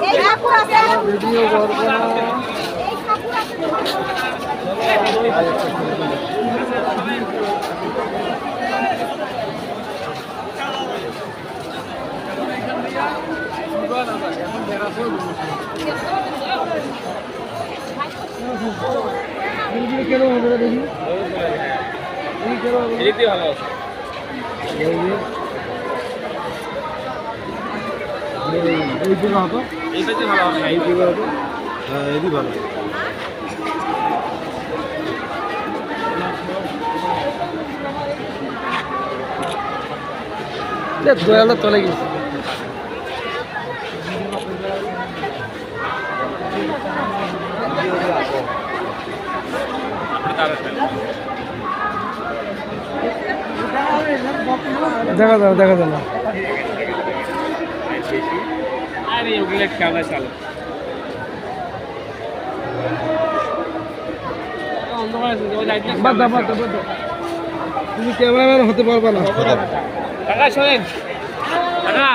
Video করবো না। কেন হবে দেখি ভালো আছে। দয়ালটা চলে গেছে। দেখা যাবে দেখা যাবে না। আরে ওগুলো খেলা চালো তুমি ক্যামেরাম্যান হতে পারবা না। কাকা শোনেন, কাকা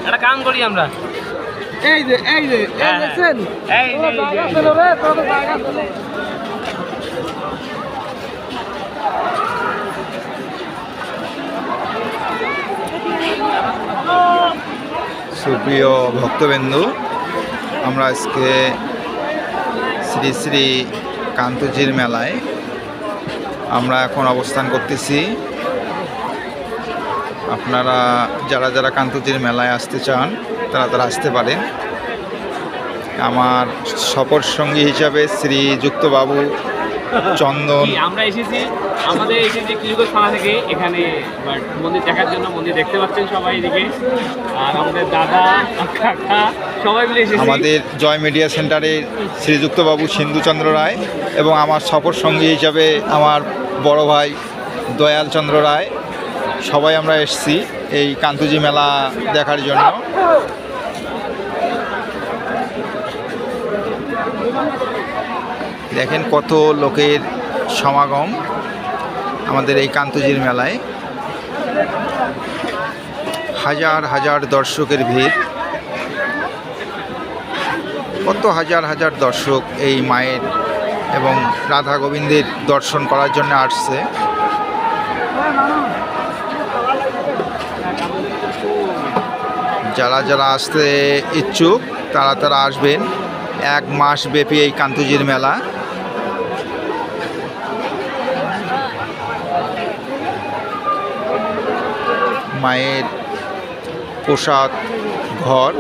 একটা কাম করি আমরা। এই যে দেখছেন, সুপ্রিয় ভক্তবৃন্দু, আমরা আজকে শ্রী শ্রী কান্তজির মেলায় আমরা এখন অবস্থান করতেছি। আপনারা যারা যারা কান্তজির মেলায় আসতে চান তারা আসতে পারেন। আমার সফর সঙ্গী হিসাবে শ্রীযুক্ত বাবু চন্দন। আমরা এসেছি কিশোরগঞ্জ থানা থেকে এখানে মন্দির দেখার জন্য। মন্দির দেখতে পাচ্ছেন সবাই এদিকে, আর আমাদের দাদা কাকা সবাই মিলে এসেছি। আমাদের জয় মিডিয়া সেন্টারের শ্রীযুক্ত বাবু সিন্ধুচন্দ্র রায় এবং আমার সফর সঙ্গী হিসাবে আমার বড় ভাই দয়াল চন্দ্র রায়, সবাই আমরা এসেছি এই কান্তজি মেলা দেখার জন্য। দেখেন কত লোকের সমাগম আমাদের এই কান্তজির মেলায়। হাজার হাজার দর্শকের ভিড়, কত হাজার হাজার দর্শক এই মায়ের এবং রাধা গোবিন্দের দর্শন করার জন্য আসছে। যারা যারা আসতে ইচ্ছুক তারা আসবেন। 1 মাস ব্যাপী এই কান্তজির মেলা। মায়ের প্রসাদ ঘর,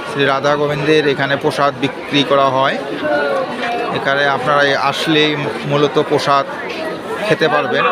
শ্রী রাধা গোবিন্দের এখানে প্রসাদ বিক্রি করা হয়। এখানে আপনারা আসলেই মূলত প্রসাদ খেতে পারবেন।